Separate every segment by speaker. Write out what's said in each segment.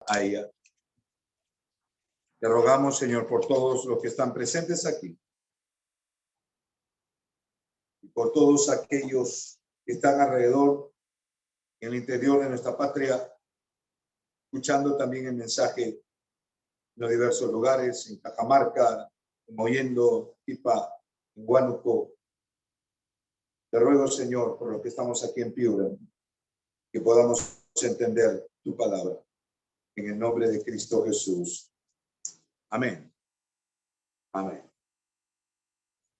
Speaker 1: a ella. Te rogamos, Señor, por todos los que están presentes aquí y por todos aquellos que están alrededor en el interior de nuestra patria, escuchando también el mensaje en los diversos lugares, en Cajamarca, en Mollendo, Pipa, en Huánuco. Te ruego, Señor, por lo que estamos aquí en Piura, que podamos entender tu palabra. En el nombre de Cristo Jesús. Amén. Amén.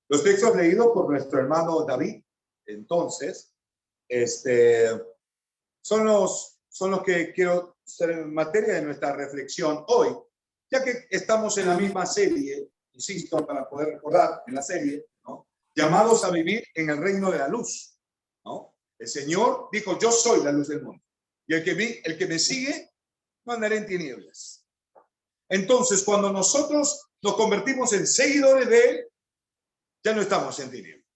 Speaker 1: Los textos leídos por nuestro hermano David, entonces, son los que quiero ser en materia de nuestra reflexión hoy, ya que estamos en la misma serie, insisto, para poder recordar en la serie, ¿no? Llamados a vivir en el reino de la luz, ¿no? El Señor dijo, yo soy la luz del mundo, y el que me sigue no andaré en tinieblas. Entonces, cuando nosotros nos convertimos en seguidores de Él, ya no estamos en tinieblas.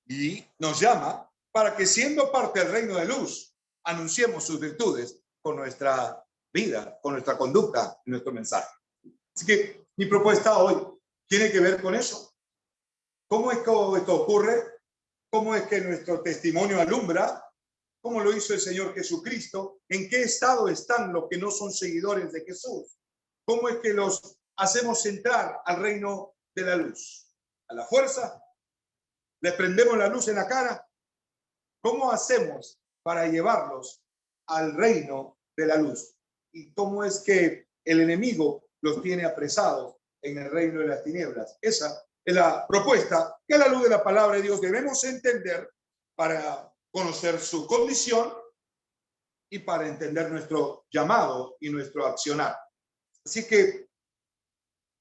Speaker 1: Y nos llama para que, siendo parte del reino de luz, anunciemos sus virtudes con nuestra vida, con nuestra conducta, nuestro mensaje. Así que mi propuesta hoy tiene que ver con eso. ¿Cómo es que esto ocurre? ¿Cómo es que nuestro testimonio alumbra? ¿Cómo lo hizo el Señor Jesucristo? ¿En qué estado están los que no son seguidores de Jesús? ¿Cómo es que los hacemos entrar al reino de la luz? ¿A la fuerza? ¿Les prendemos la luz en la cara? ¿Cómo hacemos para llevarlos al reino de la luz? ¿Y cómo es que el enemigo los tiene apresados en el reino de las tinieblas? Esa es la propuesta que, a la luz de la palabra de Dios, debemos entender para conocer su condición y para entender nuestro llamado y nuestro accionar. Así que,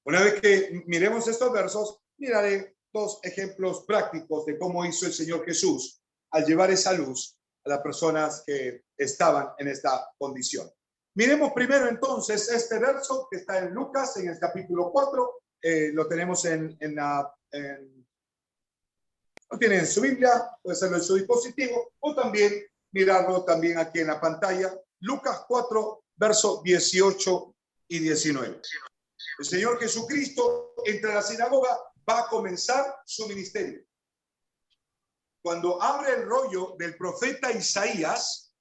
Speaker 1: una vez que miremos estos versos, miraré dos ejemplos prácticos de cómo hizo el Señor Jesús al llevar esa luz a las personas que estaban en esta condición. Miremos primero entonces este verso que está en Lucas, en el capítulo 4. Lo tenemos lo tienen en su Biblia, puede hacerlo en su dispositivo, o también mirarlo también aquí en la pantalla. Lucas 4, versos 18 y 19. El Señor Jesucristo entra a la sinagoga, va a comenzar su ministerio. Cuando abre el rollo del profeta Isaías,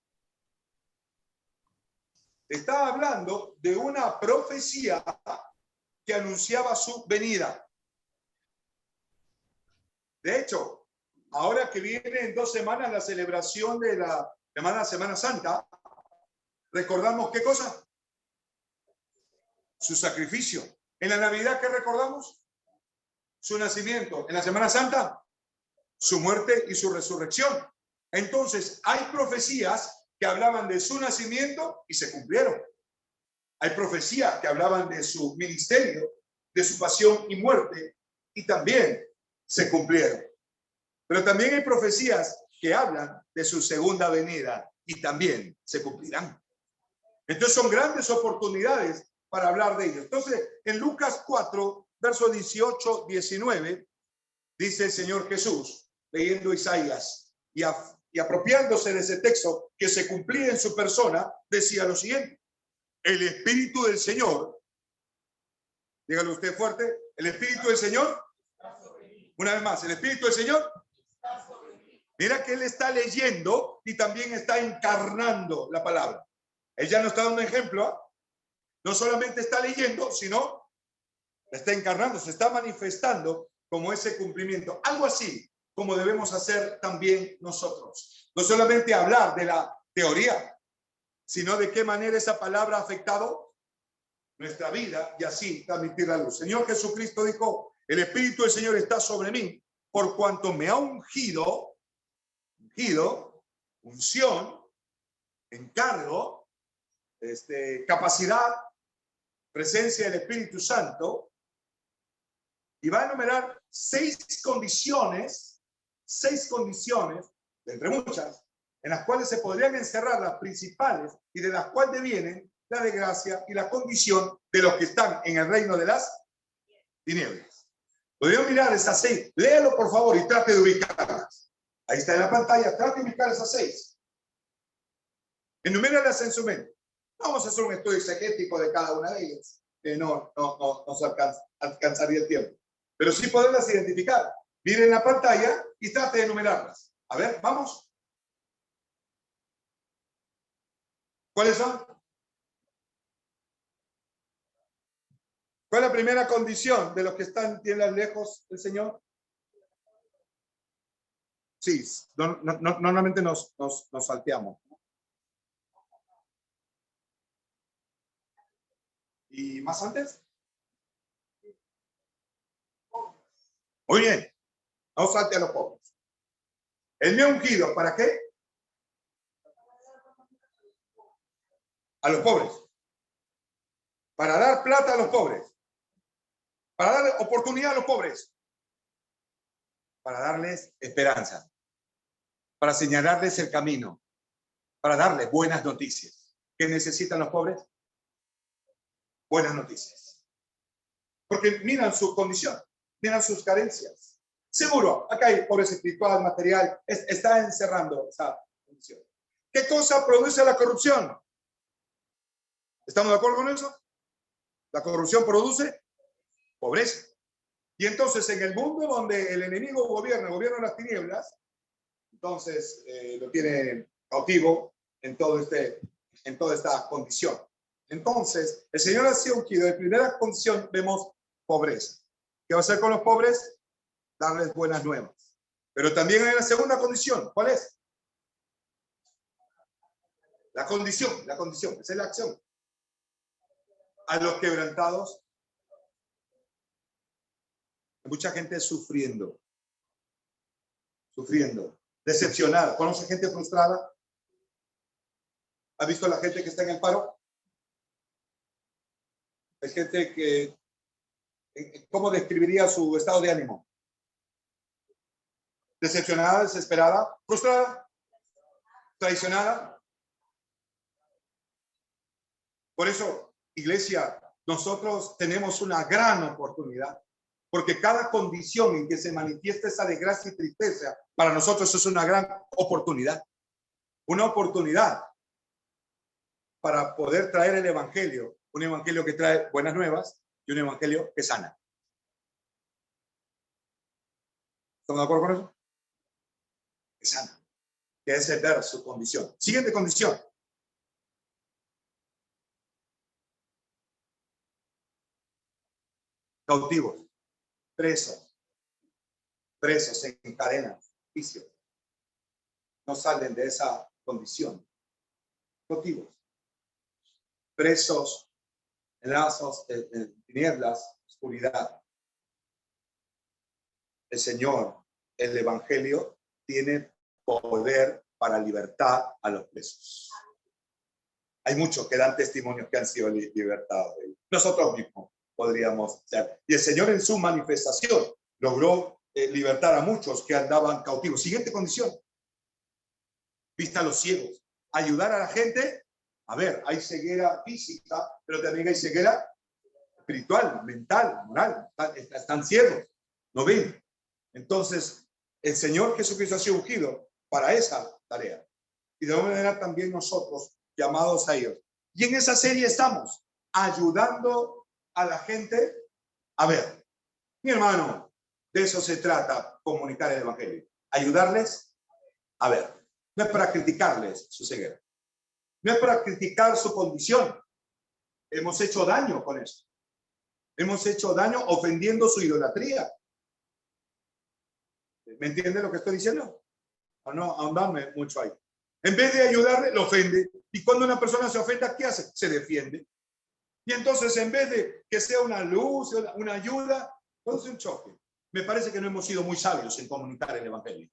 Speaker 1: está hablando de una profecía que anunciaba su venida. De hecho, ahora que viene en 2 semanas la celebración de la Semana Santa, recordamos ¿qué cosa? Su sacrificio. En la Navidad, ¿qué recordamos? Su nacimiento. En la Semana Santa, su muerte y su resurrección. Entonces, hay profecías que hablaban de su nacimiento y se cumplieron. Hay profecías que hablaban de su ministerio, de su pasión y muerte, y también se cumplieron. Pero también hay profecías que hablan de su segunda venida y también se cumplirán. Entonces son grandes oportunidades para hablar de ello. Entonces, en Lucas 4, versos 18, 19, dice el Señor Jesús, leyendo Isaías y apropiándose de ese texto que se cumplía en su persona, decía lo siguiente: el Espíritu del Señor, dígalo usted fuerte, el Espíritu del Señor, una vez más, el Espíritu del Señor, mira que él está leyendo y también está encarnando la palabra. Él ya nos está dando un ejemplo, ¿eh? No solamente está leyendo, sino está encarnando, se está manifestando como ese cumplimiento. Algo así como debemos hacer también nosotros. No solamente hablar de la teoría, sino de qué manera esa palabra ha afectado nuestra vida y así transmitir la luz. Señor Jesucristo dijo, el Espíritu del Señor está sobre mí por cuanto me ha ungido, unción, encargo, capacidad, presencia del Espíritu Santo, y va a enumerar 6 condiciones, de entre muchas, en las cuales se podrían encerrar las principales y de las cuales devienen la desgracia y la condición de los que están en el reino de las tinieblas. Podrían mirar esas 6, léalo por favor y trate de ubicarlas. Ahí está en la pantalla, trate de ubicar esas 6. Enuméralas en su mente. Vamos a hacer un estudio exegético de cada una de ellas. No se alcanzaría el tiempo. Pero sí poderlas identificar. Miren la pantalla y trate de enumerarlas. A ver, vamos. ¿Cuáles son? ¿Cuál es la primera condición de los que están bien lejos del Señor? Sí, normalmente nos salteamos. ¿Y más antes? Muy bien. No salte a los pobres. El mío ungido, ¿para qué? A los pobres. Para dar plata a los pobres. Para dar oportunidad a los pobres. Para darles esperanza. Para señalarles el camino. Para darles buenas noticias. ¿Qué necesitan los pobres? Buenas noticias. Porque miran su condición. Miran sus carencias. Seguro, acá hay pobreza espiritual, material. Está encerrando esa condición. ¿Qué cosa produce la corrupción? ¿Estamos de acuerdo con eso? La corrupción produce pobreza. Y entonces en el mundo donde el enemigo gobierna las tinieblas, entonces lo tiene cautivo en toda esta condición. Entonces, el Señor ha sido ungido. En primera condición vemos pobreza. ¿Qué va a hacer con los pobres? Darles buenas nuevas. Pero también hay una segunda condición. ¿Cuál es? La condición, esa es la acción. A los quebrantados. Mucha gente sufriendo, decepcionada. ¿Conoce gente frustrada? ¿Ha visto a la gente que está en el paro? Hay gente que, ¿cómo describiría su estado de ánimo? Decepcionada, desesperada, frustrada, traicionada. Por eso, iglesia, nosotros tenemos una gran oportunidad, porque cada condición en que se manifiesta esa desgracia y tristeza, para nosotros es una gran oportunidad. Una oportunidad para poder traer el evangelio, un evangelio que trae buenas nuevas y un evangelio que sana. ¿Estamos de acuerdo con eso? Que sana, que es ver su condición. Siguiente condición. Cautivos, presos en cadenas, juicios. No salen de esa condición. Cautivos, presos en lazos, en tinieblas, oscuridad. El Señor, el evangelio, tiene poder para libertar a los presos. Hay muchos que dan testimonios que han sido libertados. Nosotros mismos podríamos ser. Y el Señor en su manifestación logró libertar a muchos que andaban cautivos. Siguiente condición. Vista a los ciegos. Ayudar a la gente. A ver, hay ceguera física, pero también hay ceguera espiritual, mental, moral. Están ciegos. No ven. Entonces, el Señor Jesucristo ha sido ungido para esa tarea. Y de alguna manera también nosotros llamados a ellos. Y en esa serie estamos ayudando a la gente a ver. Mi hermano, de eso se trata, comunicar el evangelio. Ayudarles a ver. No es para criticarles su ceguera. No es para criticar su condición. Hemos hecho daño con eso. Hemos hecho daño ofendiendo su idolatría. ¿Me entiende lo que estoy diciendo? O no, ahondarme mucho ahí. En vez de ayudarle, lo ofende. Y cuando una persona se ofenda, ¿qué hace? Se defiende. Y entonces, en vez de que sea una luz, una ayuda, produce un choque. Me parece que no hemos sido muy sabios en comunicar el evangelio.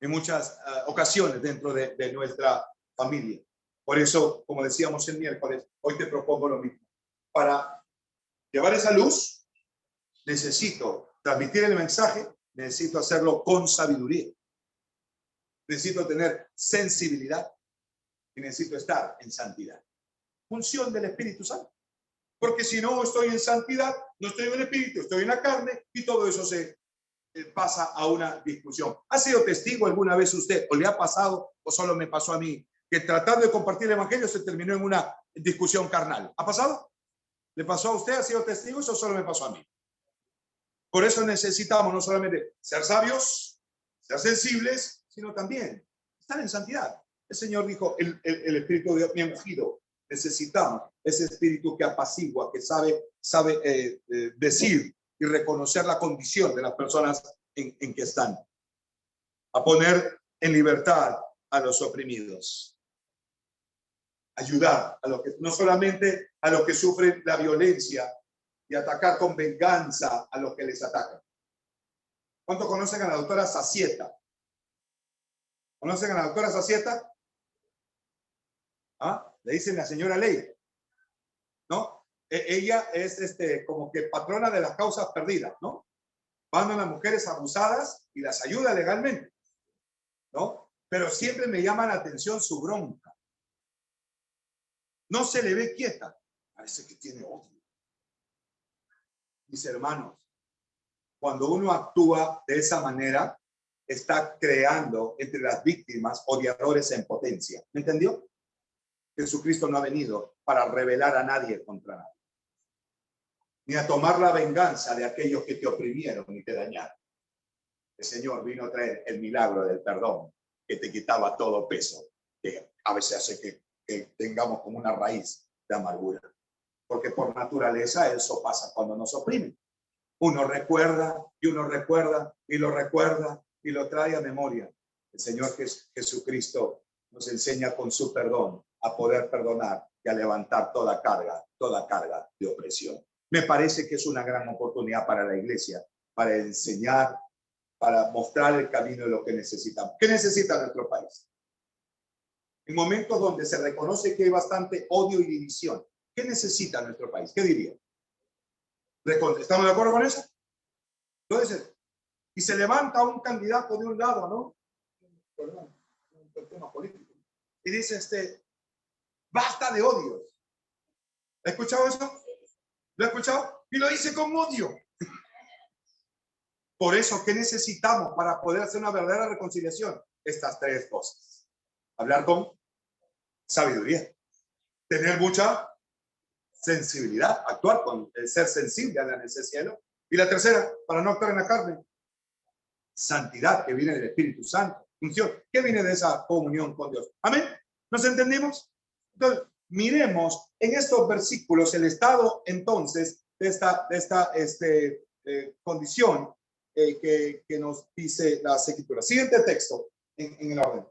Speaker 1: En muchas ocasiones dentro de nuestra familia. Por eso, como decíamos el miércoles, hoy te propongo lo mismo. Para llevar esa luz, necesito transmitir el mensaje, necesito hacerlo con sabiduría. Necesito tener sensibilidad y necesito estar en santidad. Función del Espíritu Santo. Porque si no estoy en santidad, no estoy en el Espíritu, estoy en la carne y todo eso se pasa a una discusión. ¿Ha sido testigo alguna vez usted o le ha pasado o solo me pasó a mí que tratando de compartir el evangelio se terminó en una discusión carnal. ¿Ha pasado? ¿Le pasó a usted? ¿Ha sido testigo? ¿Eso solo me pasó a mí? Por eso necesitamos no solamente ser sabios, ser sensibles, sino también estar en santidad. El Señor dijo, el Espíritu de Dios me ha ungido. Necesitamos ese espíritu que apacigua, que sabe decir y reconocer la condición de las personas en que están. A poner en libertad a los oprimidos. Ayudar a los que, no solamente a los que sufren la violencia, y atacar con venganza a los que les atacan. ¿Cuántos conocen a la doctora Sacieta? ¿Conocen a la doctora Sacieta? ¿Ah? Le dicen la señora Ley, ¿no? Ella es como que patrona de las causas perdidas, ¿no? Van a las mujeres abusadas y las ayuda legalmente, ¿no? Pero siempre me llama la atención su bronca. No se le ve quieta. Parece que tiene odio. Mis hermanos, cuando uno actúa de esa manera, está creando entre las víctimas odiadores en potencia. ¿Me entendió? Jesucristo no ha venido para rebelar a nadie contra nadie, ni a tomar la venganza de aquellos que te oprimieron y te dañaron. El Señor vino a traer el milagro del perdón, que te quitaba todo peso, que a veces hace que tengamos como una raíz de amargura. Porque por naturaleza eso pasa cuando nos oprimen. Uno recuerda y uno recuerda y lo recuerda y lo trae a memoria. El Señor Jesucristo nos enseña con su perdón a poder perdonar y a levantar toda carga de opresión. Me parece que es una gran oportunidad para la iglesia, para enseñar, para mostrar el camino de lo que necesitamos. ¿Qué necesita nuestro país? En momentos donde se reconoce que hay bastante odio y división, ¿qué necesita nuestro país? ¿Qué diría? ¿Estamos de acuerdo con eso? Entonces, y se levanta un candidato de un lado, ¿no? Un tema político. Y dice, basta de odios. ¿Ha escuchado eso? ¿Lo ha escuchado? Y lo dice con odio. Por eso, ¿qué necesitamos para poder hacer una verdadera reconciliación? Estas tres cosas. Hablar con sabiduría. Tener mucha sensibilidad. Actuar con el ser sensible a la necesidad del otro. Y la tercera, para no actuar en la carne. Santidad, que viene del Espíritu Santo. Función, que viene de esa comunión con Dios. ¿Amén? ¿Nos entendimos? Entonces, miremos en estos versículos el estado entonces de esta condición que nos dice la Escritura. Siguiente texto en el orden.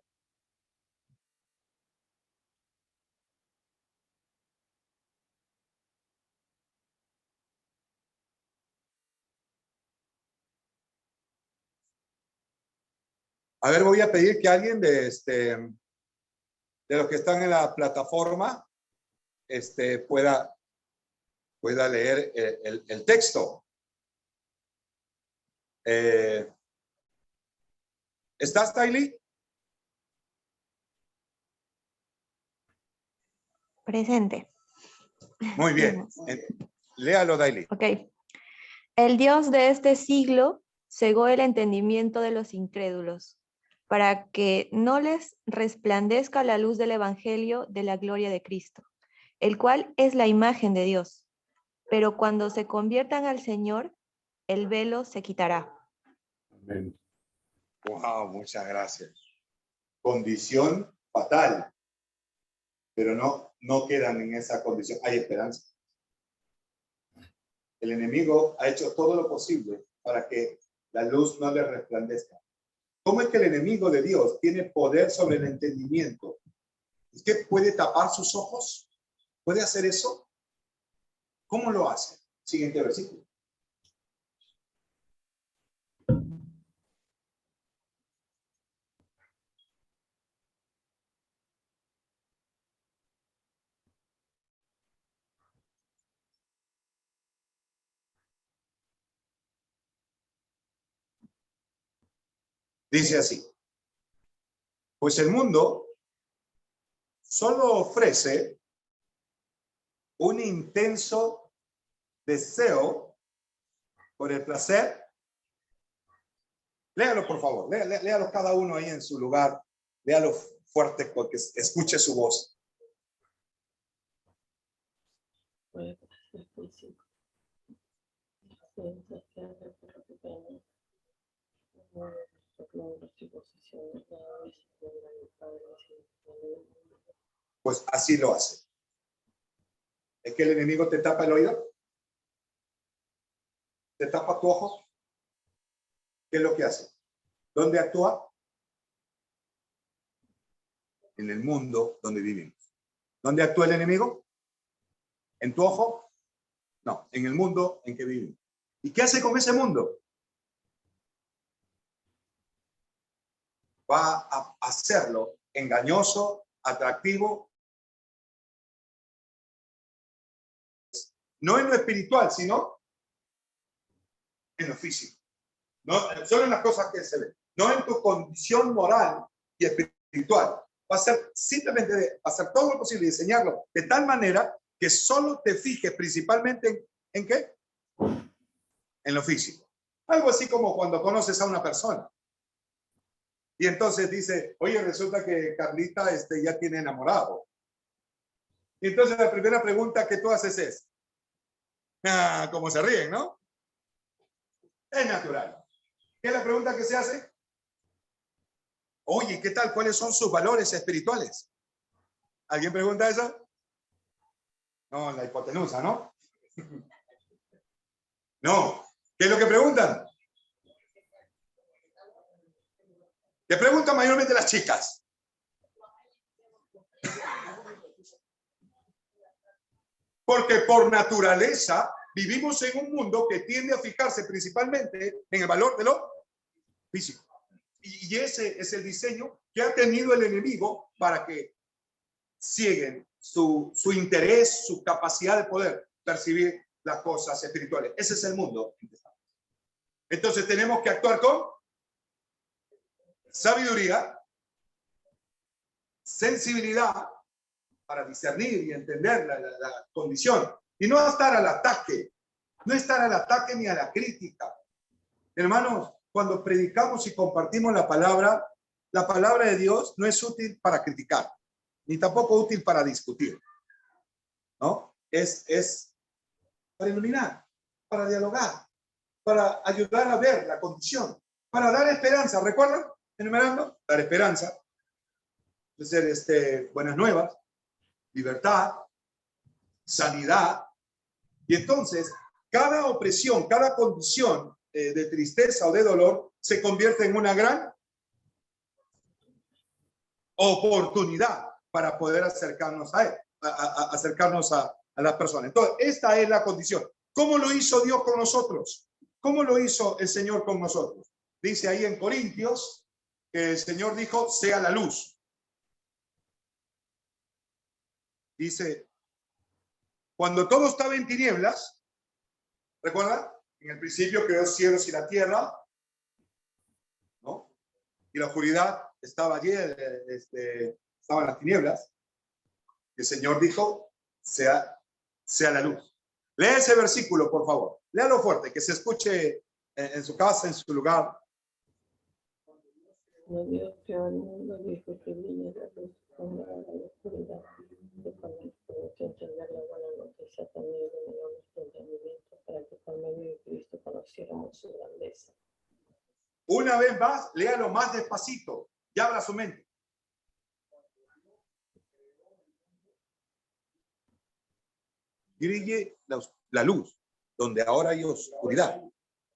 Speaker 1: A ver, voy a pedir que alguien de los que están en la plataforma pueda leer el texto. ¿Estás, Tylee?
Speaker 2: Presente.
Speaker 1: Muy bien. Léalo, Tylee.
Speaker 2: Ok. El Dios de este siglo cegó el entendimiento de los incrédulos, para que no les resplandezca la luz del Evangelio de la gloria de Cristo, el cual es la imagen de Dios. Pero cuando se conviertan al Señor, el velo se quitará.
Speaker 1: Amén. Wow, muchas gracias. Condición fatal, pero no quedan en esa condición. Hay esperanza. El enemigo ha hecho todo lo posible para que la luz no le resplandezca. ¿Cómo es que el enemigo de Dios tiene poder sobre el entendimiento? ¿Es que puede tapar sus ojos? ¿Puede hacer eso? ¿Cómo lo hace? Siguiente versículo. Dice así. Pues el mundo solo ofrece un intenso deseo por el placer. Léalo, por favor. Léalo cada uno ahí en su lugar. Léalo fuerte porque escuche su voz. Pues así lo hace. ¿Es que el enemigo te tapa el oído? ¿Te tapa tu ojo? ¿Qué es lo que hace? ¿Dónde actúa? En el mundo donde vivimos. ¿Dónde actúa el enemigo? ¿En tu ojo? No, en el mundo en que vivimos. ¿Y qué hace con ese mundo? Va a hacerlo engañoso, atractivo, no en lo espiritual, sino en lo físico. No, solo en las cosas que se ven. No en tu condición moral y espiritual. Va a ser simplemente hacer todo lo posible y diseñarlo de tal manera que solo te fijes principalmente ¿en qué? En lo físico. Algo así como cuando conoces a una persona. Y entonces dice, oye, resulta que Carlita ya tiene enamorado. Y entonces la primera pregunta que tú haces es, ¿cómo se ríen, no? Es natural. ¿Qué es la pregunta que se hace? Oye, ¿qué tal? ¿Cuáles son sus valores espirituales? ¿Alguien pregunta eso? No, la hipotenusa, ¿no? No. ¿Qué es lo que preguntan? ¿Qué preguntan mayormente las chicas? Porque por naturaleza vivimos en un mundo que tiende a fijarse principalmente en el valor de lo físico. Y ese es el diseño que ha tenido el enemigo para que cieguen su interés, su capacidad de poder percibir las cosas espirituales. Ese es el mundo. Entonces tenemos que actuar con sabiduría, sensibilidad para discernir y entender la condición y no estar al ataque, no estar al ataque ni a la crítica. Hermanos, cuando predicamos y compartimos la palabra de Dios no es útil para criticar, ni tampoco útil para discutir, ¿no? Es para iluminar, para dialogar, para ayudar a ver la condición, para dar esperanza. ¿Recuerdan? Enumerando, dar esperanza, ser buenas nuevas, libertad, sanidad. Y entonces, cada opresión, cada condición de tristeza o de dolor se convierte en una gran oportunidad para poder acercarnos a él, acercarnos a las personas. Entonces, esta es la condición. ¿Cómo lo hizo Dios con nosotros? ¿Cómo lo hizo el Señor con nosotros? Dice ahí en Corintios que el Señor dijo, sea la luz. Dice, cuando todo estaba en tinieblas, ¿recuerda? En el principio creó cielos y la tierra, ¿no? Y la oscuridad estaba allí, estaban las tinieblas. El Señor dijo, sea la luz. Lea ese versículo, por favor. Léalo fuerte, que se escuche en su casa, en su lugar.
Speaker 3: Cuando Dios creó el mundo, dijo que brille la luz, ponga la oscuridad. Y cuando nos entender la buena noticia, también iluminó nuestro entendimiento para que por medio de Cristo conociéramos su grandeza.
Speaker 1: Una vez más, léalo más despacito y abra su mente. Brille la luz, donde ahora hay oscuridad.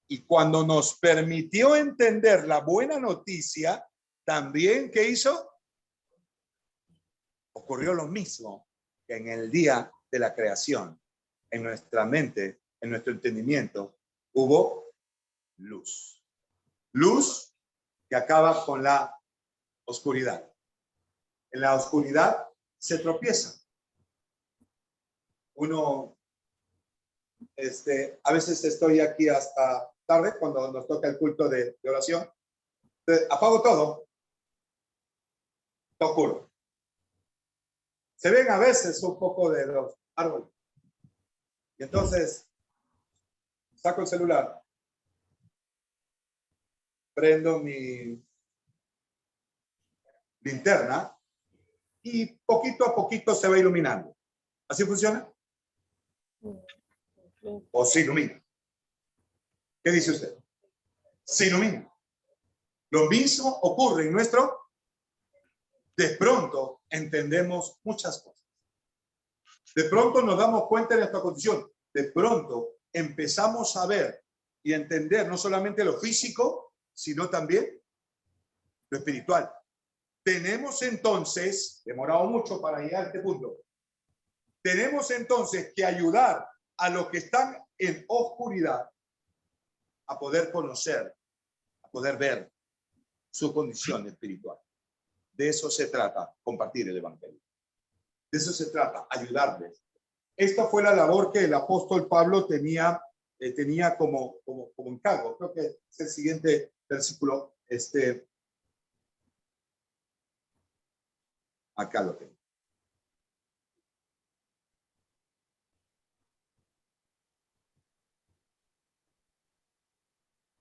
Speaker 1: Y cuando nos permitió entender la buena noticia, también, ¿qué hizo? Ocurrió lo mismo que en el día de la creación. En nuestra mente, en nuestro entendimiento, hubo luz. Luz que acaba con la oscuridad. En la oscuridad se tropieza. Uno, a veces estoy aquí hasta tarde cuando nos toca el culto de oración. Entonces, apago todo. Está oscuro. Se ven a veces un poco de los árboles. Y entonces saco el celular, prendo mi linterna y poquito a poquito se va iluminando. ¿Así funciona? ¿O se ilumina? ¿Qué dice usted? Se ilumina. Lo mismo ocurre en nuestro... De pronto entendemos muchas cosas. De pronto nos damos cuenta de nuestra condición. De pronto empezamos a ver y entender no solamente lo físico, sino también lo espiritual. Tenemos entonces, demorado mucho para llegar a este punto, tenemos entonces que ayudar a los que están en oscuridad a poder conocer, a poder ver su condición espiritual. De eso se trata, compartir el evangelio. De eso se trata, ayudarles. Esta fue la labor que el apóstol Pablo tenía como encargo. Creo que es el siguiente versículo. Acá lo tengo.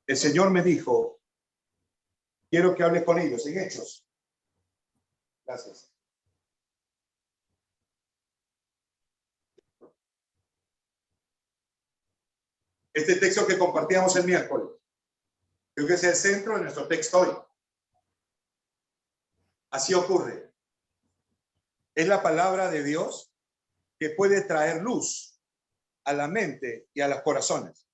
Speaker 1: El Señor me dijo, quiero que hables con ellos en Hechos. Gracias. Este texto que compartíamos el miércoles, creo que es el centro de nuestro texto hoy. Así ocurre. Es la palabra de Dios que puede traer luz a la mente y a los corazones.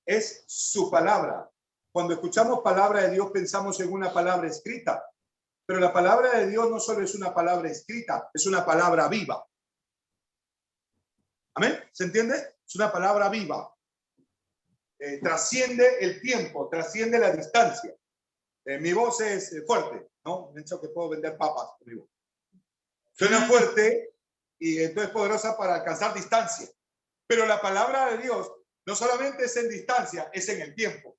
Speaker 1: Es su palabra. Cuando escuchamos palabra de Dios pensamos en una palabra escrita, pero la palabra de Dios no solo es una palabra escrita, es una palabra viva. ¿Amén? ¿Se entiende? Es una palabra viva. Trasciende el tiempo, trasciende la distancia. Mi voz es fuerte, ¿no? De hecho que puedo vender papas con mi voz. Suena fuerte y entonces poderosa para alcanzar distancia. Pero la palabra de Dios no solamente es en distancia, es en el tiempo.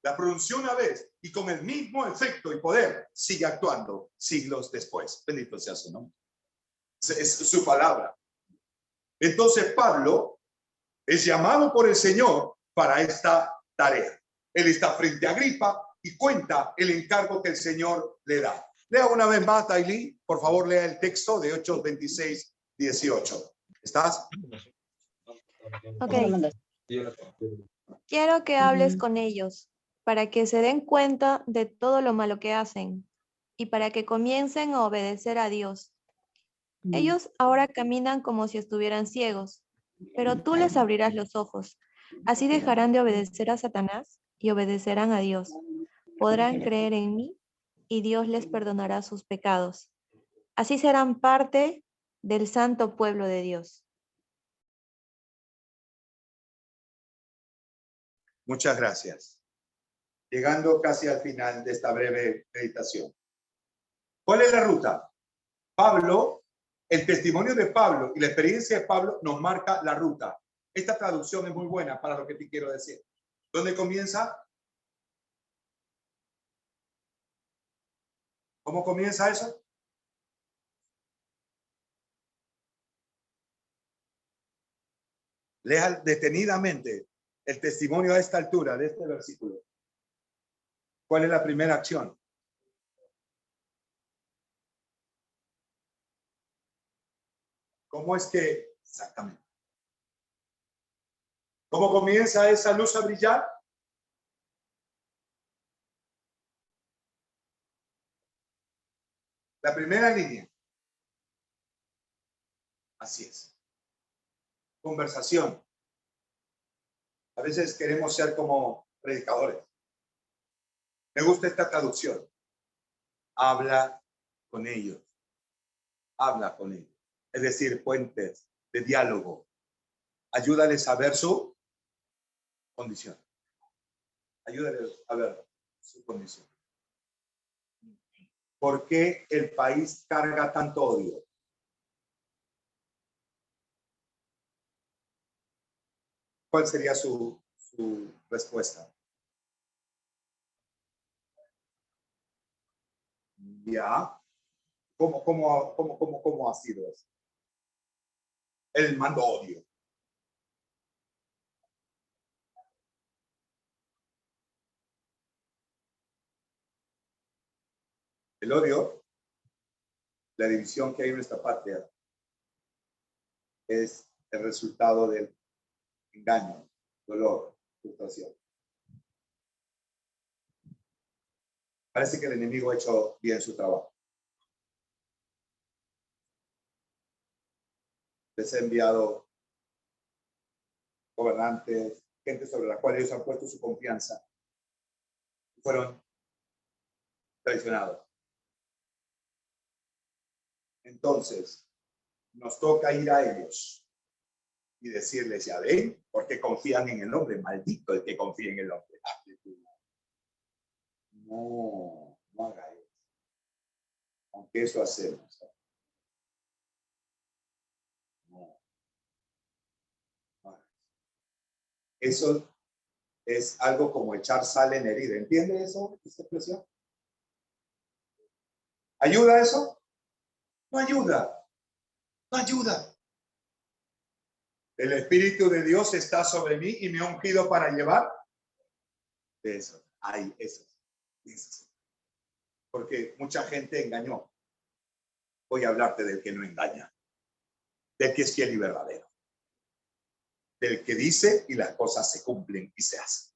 Speaker 1: La pronunció una vez y con el mismo efecto y poder sigue actuando siglos después. Bendito sea su nombre. Es su palabra. Entonces Pablo es llamado por el Señor para esta tarea. Él está frente a Agripa y cuenta el encargo que el Señor le da. Lea una vez más, Daily, por favor, lea el texto de Hechos 26, 18. ¿Estás?
Speaker 2: Ok. Quiero que hables con ellos para que se den cuenta de todo lo malo que hacen y para que comiencen a obedecer a Dios. Ellos ahora caminan como si estuvieran ciegos, pero tú les abrirás los ojos. Así dejarán de obedecer a Satanás y obedecerán a Dios. Podrán creer en mí y Dios les perdonará sus pecados. Así serán parte del santo pueblo de Dios.
Speaker 1: Muchas gracias. Llegando casi al final de esta breve meditación. ¿Cuál es la ruta? Pablo, el testimonio de Pablo y la experiencia de Pablo nos marca la ruta. Esta traducción es muy buena para lo que te quiero decir. ¿Dónde comienza? ¿Cómo comienza eso? Lea detenidamente el testimonio a esta altura de este versículo. ¿Cuál es la primera acción? ¿Cómo es que exactamente? ¿Cómo comienza esa luz a brillar? La primera línea. Así es. Conversación. A veces queremos ser como predicadores. Me gusta esta traducción. Habla con ellos. Habla con ellos. Es decir, puentes de diálogo. Ayúdales a ver su condición. Ayúdales a ver su condición. ¿Por qué el país carga tanto odio? ¿Cuál sería su respuesta? Ya. ¿Cómo ha sido eso? El mando odio. El odio La división que hay en nuestra patria es el resultado del engaño, dolor, frustración. Parece que el enemigo ha hecho bien su trabajo. Les ha enviado gobernantes, gente sobre la cual ellos han puesto su confianza. Fueron traicionados. Entonces, nos toca ir a ellos y decirles, ya ven, porque confían en el hombre. Maldito el que confía en el hombre. No, no haga eso. Aunque eso hacemos. No, no haga eso. Eso es algo como echar sal en herida. ¿Entiende eso? ¿Esta expresión? ¿Ayuda eso? No ayuda. No ayuda. El Espíritu de Dios está sobre mí y me ha ungido para llevar eso. Ay, eso. Porque mucha gente engañó. Voy a hablarte del que no engaña. Del que es fiel y verdadero. Del que dice y las cosas se cumplen y se hacen.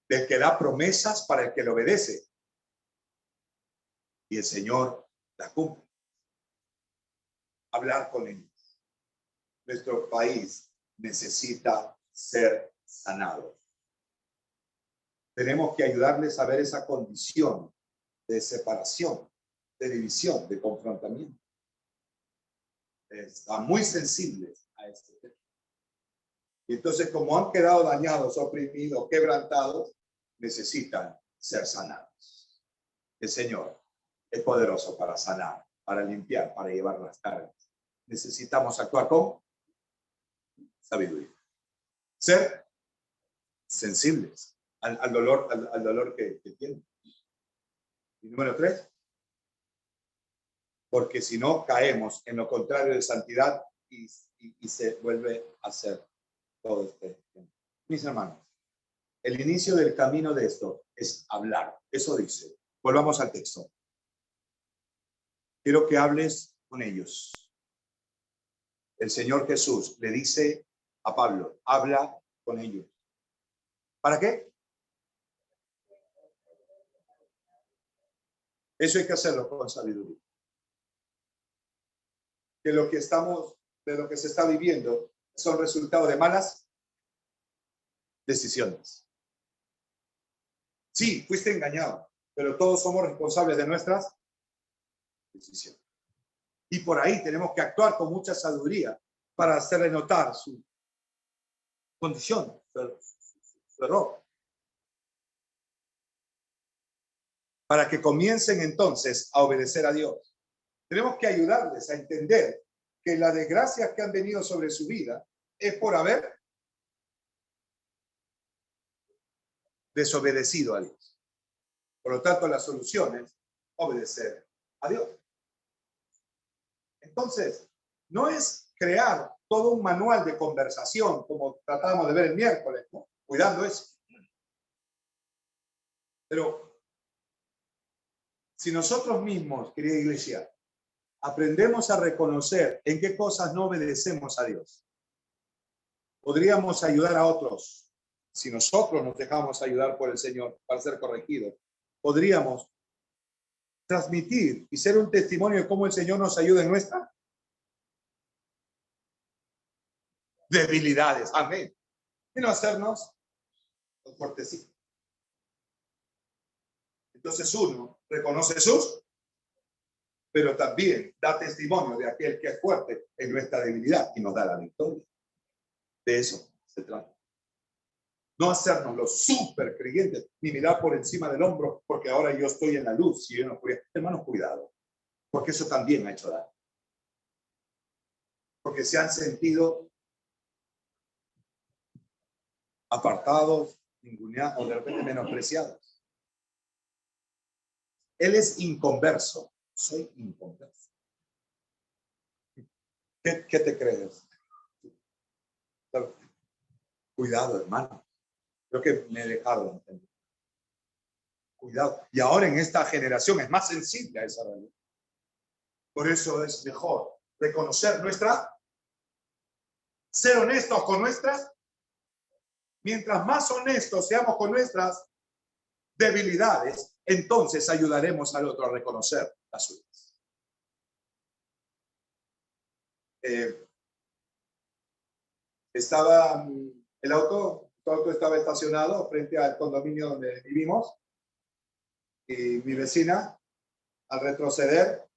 Speaker 1: Del que da promesas para el que le obedece. Y el Señor las cumple. Hablar con ellos. Nuestro país necesita ser sanado. Tenemos que ayudarles a ver esa condición de separación, de división, de confrontamiento. Están muy sensibles a este tema. Y entonces, como han quedado dañados, oprimidos, quebrantados, necesitan ser sanados. El Señor es poderoso para sanar, para limpiar, para llevar las cargas. Necesitamos actuar con sabiduría. Ser sensibles al dolor que tienen. Y número 3, porque si no caemos en lo contrario de santidad y se vuelve a hacer todo este tiempo. Mis hermanos, el inicio del camino de esto es hablar. Eso dice. Volvamos al texto. Quiero que hables con ellos. El Señor Jesús le dice a Pablo, habla con ellos. ¿Para qué? Eso hay que hacerlo con sabiduría. Que lo que se está viviendo son resultados de malas decisiones. Sí, fuiste engañado, pero todos somos responsables de nuestras decisiones. Y por ahí tenemos que actuar con mucha sabiduría para hacerle notar su condición, su error. Para que comiencen entonces a obedecer a Dios. Tenemos que ayudarles a entender que las desgracias que han venido sobre su vida es por haber desobedecido a Dios. Por lo tanto, la solución es obedecer a Dios. Entonces, no es crear todo un manual de conversación como tratábamos de ver el miércoles, ¿no? Cuidando eso. Pero si nosotros mismos, querida iglesia, aprendemos a reconocer en qué cosas no obedecemos a Dios, podríamos ayudar a otros. Si nosotros nos dejamos ayudar por el Señor para ser corregidos, podríamos transmitir y ser un testimonio de cómo el Señor nos ayuda en nuestras debilidades. Amén. Y no hacernos los fuertecitos. Entonces uno reconoce sus, pero también da testimonio de aquel que es fuerte en nuestra debilidad y nos da la victoria. De eso se trata. No hacernos los súper creyentes, ni mirar por encima del hombro, porque ahora yo estoy en la luz y yo no cuido. Hermanos, cuidado, porque eso también ha hecho daño. Porque se han sentido apartados, ninguneados o de repente menospreciados. Él es inconverso. Soy inconverso. ¿Qué te crees? Cuidado, hermano. Creo que me he dejado entender. Cuidado. Y ahora en esta generación es más sensible a esa realidad. Por eso es mejor reconocer ser honestos con nuestras. Mientras más honestos seamos con nuestras debilidades, entonces ayudaremos al otro a reconocer las suyas. El auto estaba estacionado frente al condominio donde vivimos y mi vecina, al retroceder,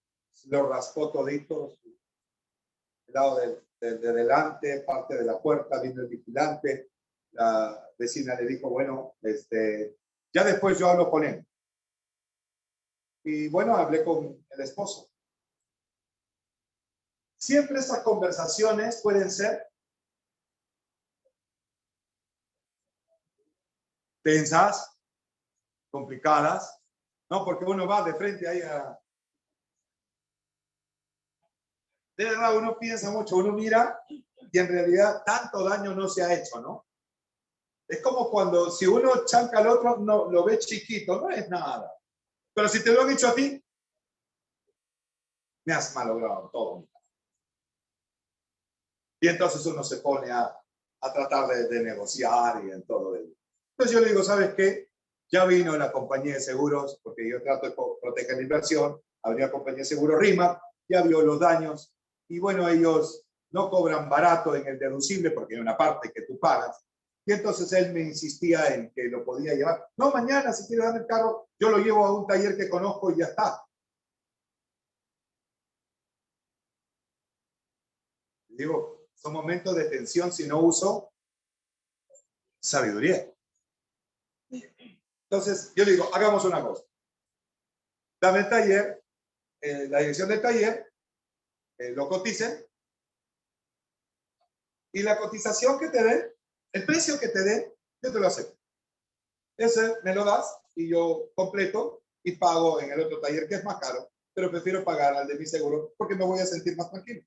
Speaker 1: lo raspó todito, el lado de delante, parte de la puerta, vino el vigilante. La vecina le dijo, bueno, ya después yo hablo con él. Y bueno, hablé con el esposo. Siempre estas conversaciones pueden ser tensas, complicadas, ¿no? Porque uno va de frente ahí de verdad, uno piensa mucho, uno mira y en realidad tanto daño no se ha hecho, ¿no? Es como cuando si uno chanca al otro, no, lo ve chiquito, no es nada. Pero si te lo han dicho a ti, me has malogrado todo. Y entonces uno se pone a tratar de negociar y en todo ello. Entonces yo le digo, ¿sabes qué? Ya vino la compañía de seguros, porque yo trato de proteger la inversión, habría compañía de seguros RIMAC, ya vio los daños, y bueno, ellos no cobran barato en el deducible, porque hay una parte que tú pagas, y entonces él me insistía en que lo podía llevar. No, mañana, si quiere darme el carro, yo lo llevo a un taller que conozco y ya está. Digo, son momentos de tensión si no uso sabiduría. Entonces, yo digo, hagamos una cosa. Dame el taller, la dirección del taller, lo coticen, y la cotización que te den, el precio que te den, yo te lo acepto. Ese me lo das y yo completo y pago en el otro taller que es más caro, pero prefiero pagar al de mi seguro porque me voy a sentir más tranquilo.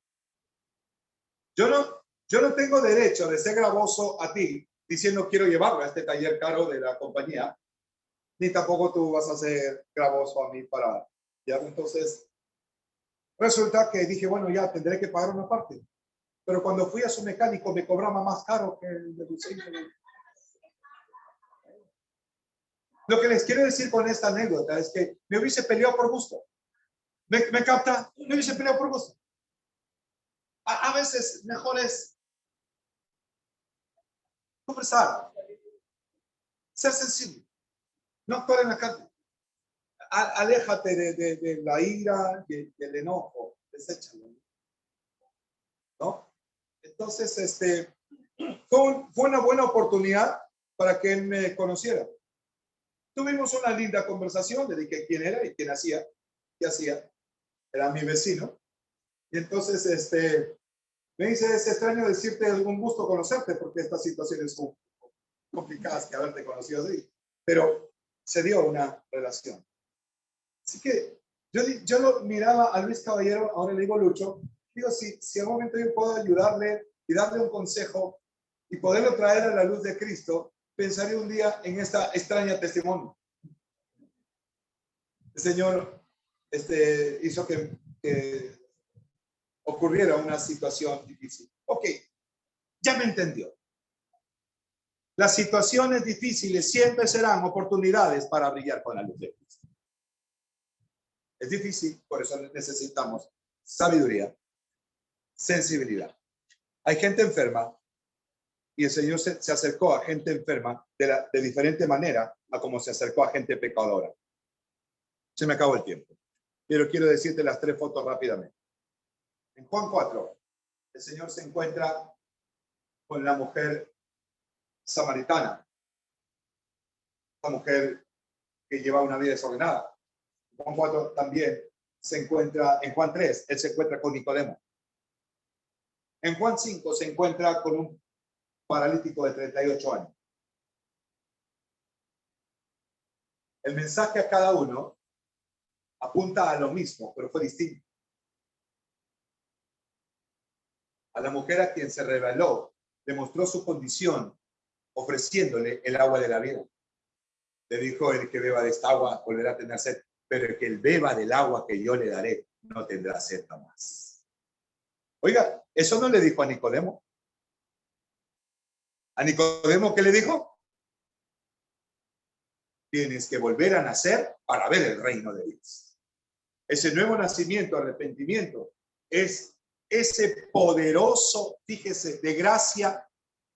Speaker 1: Yo no tengo derecho de ser gravoso a ti diciendo quiero llevarlo a este taller caro de la compañía, ni tampoco tú vas a ser gravoso a mí para... ¿ya? Entonces, resulta que dije, bueno, ya tendré que pagar una parte. Pero cuando fui a su mecánico me cobraba más caro que el deducible. Lo que les quiero decir con esta anécdota es que me hubiese peleado por gusto. ¿Me capta? Me hubiese peleado por gusto. A veces mejor es conversar, ser sensible, no actuar en la carne. Aléjate de la ira y del enojo, deséchalo, ¿no? Entonces, fue una buena oportunidad para que él me conociera. Tuvimos una linda conversación, le dije quién era y quién hacía, qué hacía. Era mi vecino. Y entonces, me dice, es extraño decirte un gusto conocerte porque estas situaciones son complicadas que haberte conocido así. Pero se dio una relación. Así que yo lo miraba a Luis Caballero, ahora le digo Lucho, digo, si en un momento yo puedo ayudarle y darle un consejo y poderlo traer a la luz de Cristo, pensaré un día en esta extraña testimonio. El Señor hizo que ocurriera una situación difícil. Ok, ya me entendió. Las situaciones difíciles siempre serán oportunidades para brillar con la luz de Cristo. Es difícil, por eso necesitamos sabiduría, sensibilidad. Hay gente enferma y el Señor se acercó a gente enferma de diferente manera a como se acercó a gente pecadora. Se me acabó el tiempo, pero quiero decirte las 3 fotos rápidamente. En Juan 4, el Señor se encuentra con la mujer samaritana, la mujer que lleva una vida desordenada. En Juan 4 también se encuentra, en Juan 3, él se encuentra con Nicodemo. En Juan 5 se encuentra con un paralítico de 38 años. El mensaje a cada uno apunta a lo mismo, pero fue distinto. A la mujer a quien se reveló, demostró su condición, ofreciéndole el agua de la vida. Le dijo, el que beba de esta agua volverá a tener sed, pero el que beba del agua que yo le daré, no tendrás sed más. Oiga, eso no le dijo a Nicodemo. ¿A Nicodemo qué le dijo? Tienes que volver a nacer para ver el reino de Dios. Ese nuevo nacimiento, arrepentimiento, es ese poderoso, fíjese, de gracia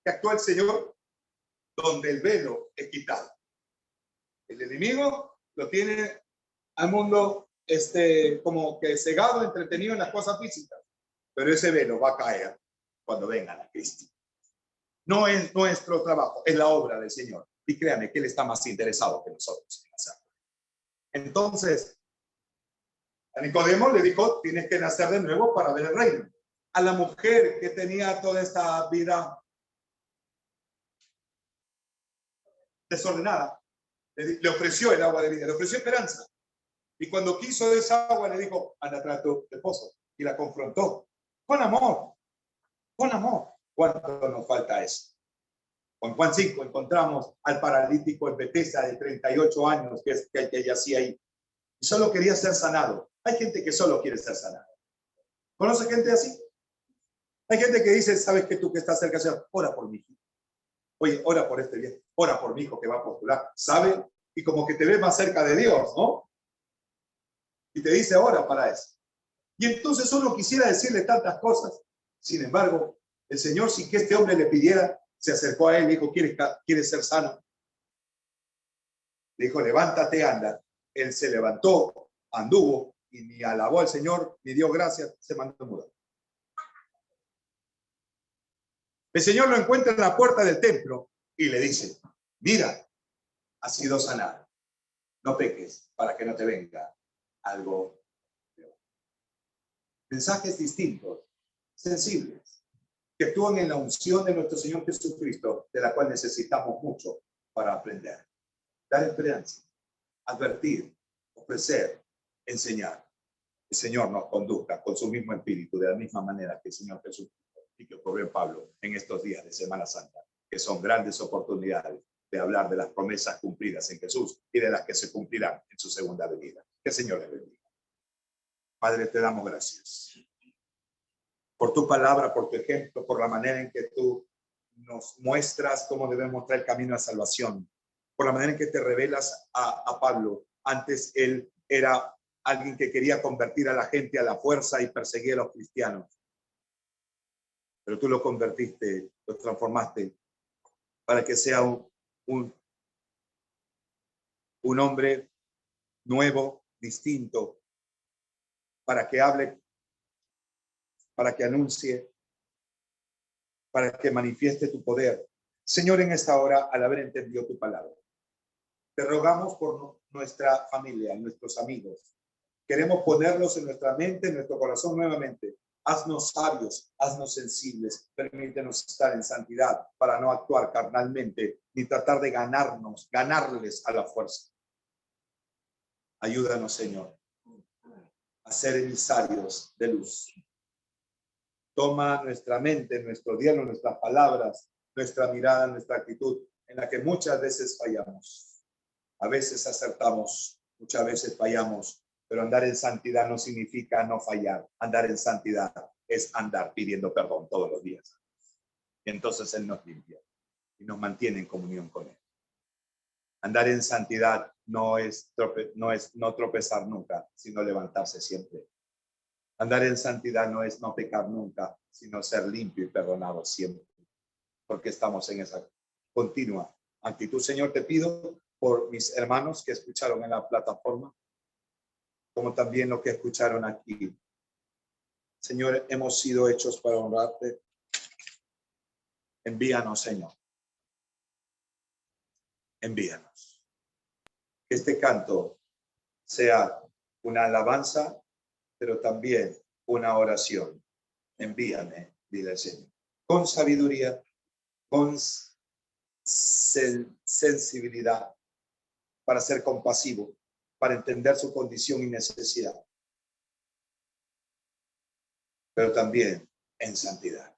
Speaker 1: que actúa el Señor, donde el velo es quitado. El enemigo lo tiene al mundo como que cegado, entretenido en las cosas físicas, pero ese velo va a caer cuando vengan a Cristo. No es nuestro trabajo, es la obra del Señor. Y créame que Él está más interesado que nosotros en hacerlo. Entonces, a Nicodemo le dijo, tienes que nacer de nuevo para ver el reino. A la mujer que tenía toda esta vida desordenada, le ofreció el agua de vida, le ofreció esperanza. Y cuando quiso de esa agua, le dijo, anda tras tu esposo. Y la confrontó. Con amor. Con amor. ¿Cuánto nos falta eso? En Juan 5 encontramos al paralítico en Betesda de 38 años que yacía ahí. Y solo quería ser sanado. Hay gente que solo quiere ser sanada. ¿Conoce gente así? Hay gente que dice, sabes que tú que estás cerca, ora por mi hijo. Oye, ora por este viejo. Ora por mi hijo que va a postular. ¿Sabe? Y como que te ves más cerca de Dios, ¿no? Y te dice, ora para eso. Y entonces uno quisiera decirle tantas cosas. Sin embargo, el Señor, sin que este hombre le pidiera, se acercó a él y dijo, ¿quieres ser sano? Le dijo, levántate, anda. Él se levantó, anduvo y ni alabó al Señor, ni dio gracias, se mandó a mudar. El Señor lo encuentra en la puerta del templo y le dice, mira, has sido sanado. No peques para que no te venga algo peor. Mensajes distintos, sensibles, que actúan en la unción de nuestro Señor Jesucristo, de la cual necesitamos mucho para aprender. Dar esperanza, advertir, ofrecer, enseñar. El Señor nos conduzca con su mismo espíritu, de la misma manera que el Señor Jesucristo y que ocurrió Pablo en estos días de Semana Santa, que son grandes oportunidades de hablar de las promesas cumplidas en Jesús y de las que se cumplirán en su segunda venida. Que el Señor les bendiga. Padre, te damos gracias por tu palabra, por tu ejemplo, por la manera en que tú nos muestras cómo debemos mostrar el camino a salvación, por la manera en que te revelas a Pablo. Antes él era alguien que quería convertir a la gente a la fuerza y perseguir a los cristianos. Pero tú lo convertiste, lo transformaste para que sea un hombre nuevo, distinto, para que hable, para que anuncie, para que manifieste tu poder. Señor, en esta hora, al haber entendido tu palabra, te rogamos por nuestra familia, nuestros amigos. Queremos ponerlos en nuestra mente, en nuestro corazón nuevamente. Haznos sabios, haznos sensibles, permítenos estar en santidad para no actuar carnalmente ni tratar de ganarles a la fuerza. Ayúdanos, Señor, a ser emisarios de luz. Toma nuestra mente, nuestro diálogo, nuestras palabras, nuestra mirada, nuestra actitud, en la que muchas veces fallamos. A veces acertamos, muchas veces fallamos. Pero andar en santidad no significa no fallar. Andar en santidad es andar pidiendo perdón todos los días. Y entonces Él nos limpia y nos mantiene en comunión con Él. Andar en santidad no es no tropezar nunca, sino levantarse siempre. Andar en santidad no es no pecar nunca, sino ser limpio y perdonado siempre. Porque estamos en esa continua actitud. Señor, te pido por mis hermanos que escucharon en la plataforma, como también lo que escucharon aquí. Señor, hemos sido hechos para honrarte. Envíanos, Señor. Envíanos. Que este canto sea una alabanza, pero también una oración. Envíame, dile al Señor. Con sabiduría, con sensibilidad, para ser compasivo, para entender su condición y necesidad, pero también en santidad.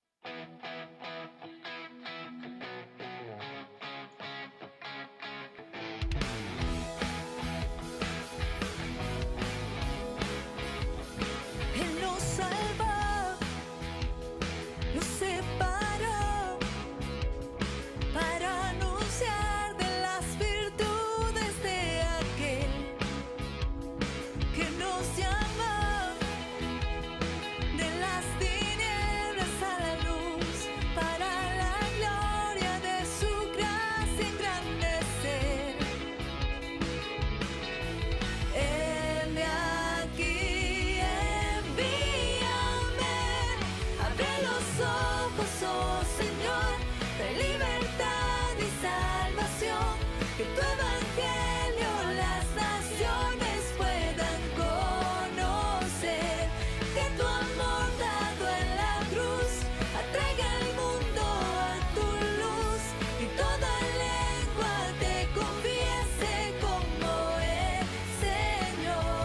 Speaker 4: ojos, oh Señor, trae libertad y salvación, que tu evangelio las naciones puedan conocer, que tu amor dado en la cruz atraiga al mundo a tu luz, y toda lengua te confiese como el Señor.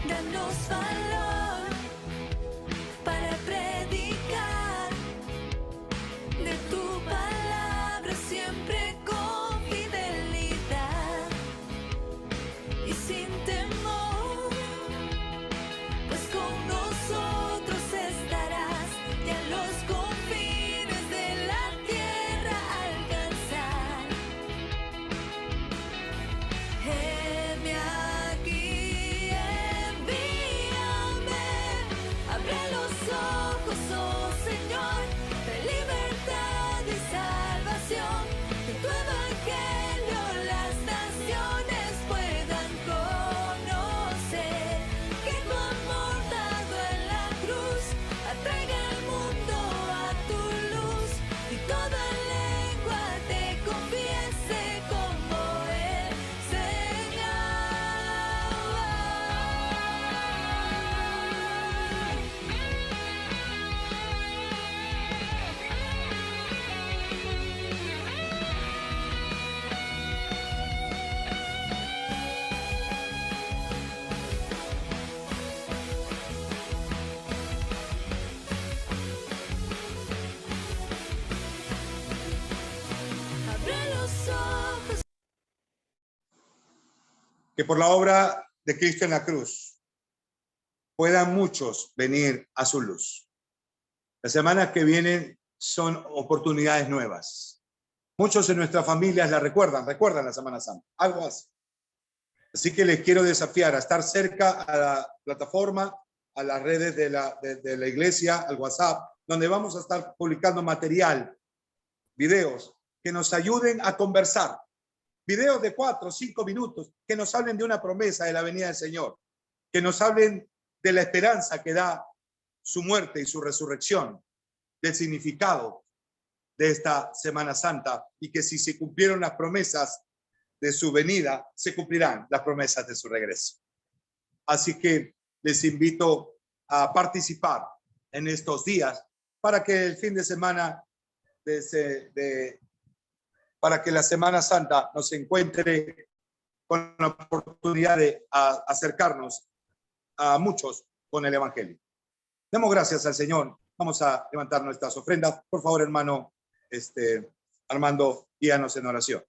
Speaker 4: Danos valor para predicar de tu palabra siempre con fidelidad y sin temor, pues con nosotros estarás y a los confines de la tierra alcanzar. Heme aquí, envíame, abre los ojos, oh Señor, de libertad y salvación, que tu evangelio las naciones puedan conocer, que tu amor dado en la cruz atraiga al mundo a tu luz, y toda lengua te confiese como el abre los ojos.
Speaker 1: Que por la obra de Cristo en la cruz puedan muchos venir a su luz. Las semanas que vienen son oportunidades nuevas. Muchos en nuestras familias la recuerdan la Semana Santa, algo así. Así que les quiero desafiar a estar cerca a la plataforma, a las redes de la iglesia, al WhatsApp, donde vamos a estar publicando material, videos que nos ayuden a conversar. Videos de 4 o 5 minutos que nos hablen de una promesa de la venida del Señor, que nos hablen de la esperanza que da su muerte y su resurrección, del significado de esta Semana Santa, y que si se cumplieron las promesas de su venida, se cumplirán las promesas de su regreso. Así que les invito a participar en estos días para que el fin de semana para que la Semana Santa nos encuentre con la oportunidad de acercarnos a muchos con el Evangelio. Demos gracias al Señor. Vamos a levantar nuestras ofrendas. Por favor, hermano Armando, guíanos en oración.